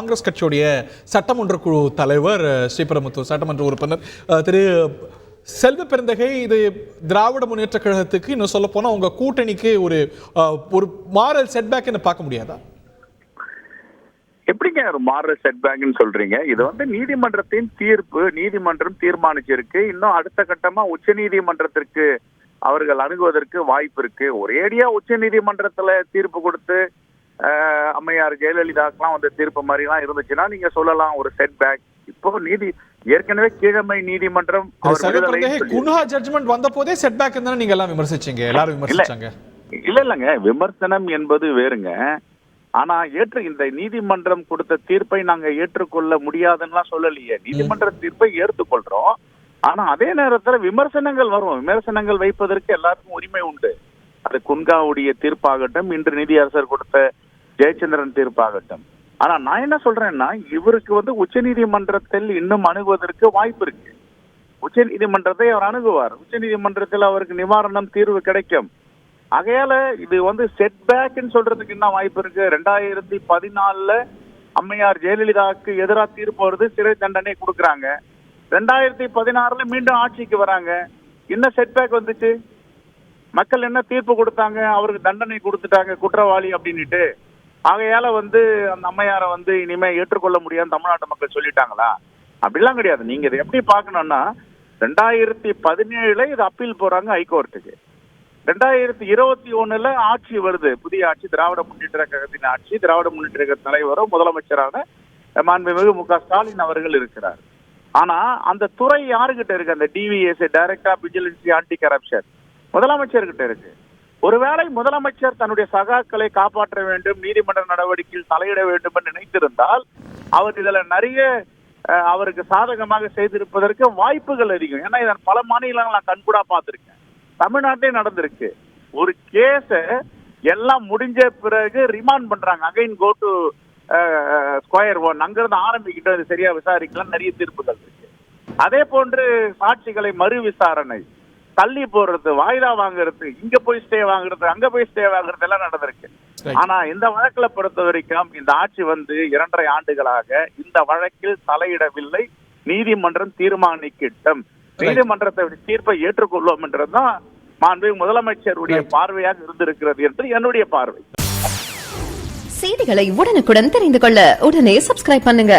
காங்கிரஸ் கட்சியுடைய சட்டமன்ற குழு தலைவர் ஸ்ரீபெரும்புதூர் சட்டமன்ற உறுப்பினர் திரு செல்வ பெருந்தகை, இது திராவிட முன்னேற்ற கழகத்துக்கு இன்னும் சொல்ல போனா உங்க கூட்டணிக்கு ஒரு மாரல் செட்பேக் பார்க்க முடியாதா? எப்படிங்க ஒரு மாரல் செட்பேக்னு சொல்றீங்க? இது நீதிமன்றத்தின் தீர்ப்பு, நீதிமன்றம் தீர்மானிச்சிருக்கு. இன்னும் அடுத்த கட்டமா உச்ச நீதிமன்றத்திற்கு அவர்கள் அணுகுவதற்கு வாய்ப்பு இருக்கு. ஒரேடியா உச்ச நீதிமன்றத்துல தீர்ப்பு கொடுத்து அம்மையார் ஜெயலலிதாக்கெல்லாம் தீர்ப்பு மாதிரி எல்லாம் இருந்துச்சுன்னா நீங்க சொல்லலாம் ஒரு செட்பேக். இப்போ ஏற்கனவே கீழமை நீதிமன்றம் குன்ஹா ஜட்ஜ்மென்ட் வந்த போதே செட்பேக் தான நீங்க எல்லாம் விமர்சிச்சீங்க, எல்லாரும் விமர்சிச்சாங்க. இல்லங்க, விமர்சனம் என்பது வேறுங்க. ஆனா இந்த நீதிமன்றம் கொடுத்த தீர்ப்பை நாங்க ஏற்றுக்கொள்ள முடியாதுன்னா சொல்லலையே. நீதிமன்ற தீர்ப்பை ஏற்றுக்கொள்றோம். ஆனா அதே நேரத்துல விமர்சனங்கள் வரும். விமர்சனங்கள் வைப்பதற்கு எல்லாருக்கும் உரிமை உண்டு. அது குன்ஹாவுடைய தீர்ப்பாகட்டும், இன்று நீதியரசர் கொடுத்த ஜெயச்சந்திரன் தீர்ப்பாகட்டும். ஆனா நான் என்ன சொல்றேன்னா, இவருக்கு உச்ச நீதிமன்றத்தில் இன்னும் அணுகுவதற்கு வாய்ப்பு இருக்கு. உச்ச நீதிமன்றத்தை அவர் அணுகுவார். உச்ச நீதிமன்றத்தில் அவருக்கு நிவாரணம், தீர்வு கிடைக்கும். ஆகையால இது செட்பேக்னு சொல்றதுக்கு என்ன வாய்ப்பு இருக்கு? 2014 அம்மையார் ஜெயலலிதாவுக்கு எதிராக தீர்ப்பு வருது, சிறை தண்டனை கொடுக்குறாங்க. 2016 மீண்டும் ஆட்சிக்கு வராங்க. என்ன செட்பேக் வந்துச்சு? மக்கள் என்ன தீர்ப்பு கொடுத்தாங்க? அவருக்கு தண்டனை கொடுத்துட்டாங்க குற்றவாளி அப்படின்னுட்டு. ஆகையால அந்த அம்மையாரை இனிமே ஏற்றுக்கொள்ள முடியாது தமிழ்நாட்டு மக்கள் சொல்லிட்டாங்களா? அப்படிலாம் கிடையாது. நீங்க இதை எப்படி பார்க்கணும்னா, 2017 இது அப்பீல் போறாங்க ஹைகோர்ட்டுக்கு. 2021 ஆட்சி வருது, புதிய ஆட்சி, திராவிட முன்னேற்ற கழகத்தின் ஆட்சி. திராவிட முன்னேற்ற கழக தலைவரும் முதலமைச்சரான மாண்புமிகு மு.க. ஸ்டாலின் அவர்கள் இருக்கிறார். ஆனா அந்த துறை யாருகிட்ட இருக்கு? அந்த DVS, director of vigilance anti corruption, முதலமைச்சர்கிட்ட இருக்கு. ஒருவேளை முதலமைச்சர் தன்னுடைய சகாக்களை காப்பாற்ற வேண்டும், நீதிமன்ற நடவடிக்கையில் தலையிட வேண்டும் என்று நினைத்திருந்தால் அவர் இதுல நிறைய அவருக்கு சாதகமாக செய்திருப்பதற்கு வாய்ப்புகள் அதிகம். ஏன்னா இதை பல மாநிலங்கள் நான் கண்கூடா பார்த்திருக்கேன். தமிழ்நாட்டிலே நடந்திருக்கு. ஒரு கேஸ எல்லாம் முடிஞ்ச பிறகு ரிமாண்ட் பண்றாங்க, again go to square one, அங்கிருந்து ஆரம்பிக்கிட்டு அது சரியா விசாரிக்கலாம், நிறைய தீர்ப்புகள் இருக்கு. அதே போன்று சாட்சிகளை மறு விசாரணை, தள்ளி போடுறது, வாய்தா வாங்குறது, இங்க போய் ஸ்டே வாங்குறது, அங்க போய் ஸ்டே வாங்குறது எல்லாம் நடந்திருக்கு. ஆனா இந்த வழக்குல பொறுத்த வரைக்கும் இந்த ஆட்சி 2.5 ஆண்டுகளாக இந்த வழக்கில் தலையிடவில்லை. நீதிமன்றம் தீர்மானிக்கிட்டும், நீதிமன்றத்தை தீர்ப்பை ஏற்றுக்கொள்வோம் என்றுதான் மாண்புமிகு முதலமைச்சருடைய பார்வையாக இருந்திருக்கிறது என்று என்னுடைய பார்வை. செய்திகளை உடனுக்குடன் தெரிந்து கொள்ள உடனே சப்ஸ்கிரைப் பண்ணுங்க.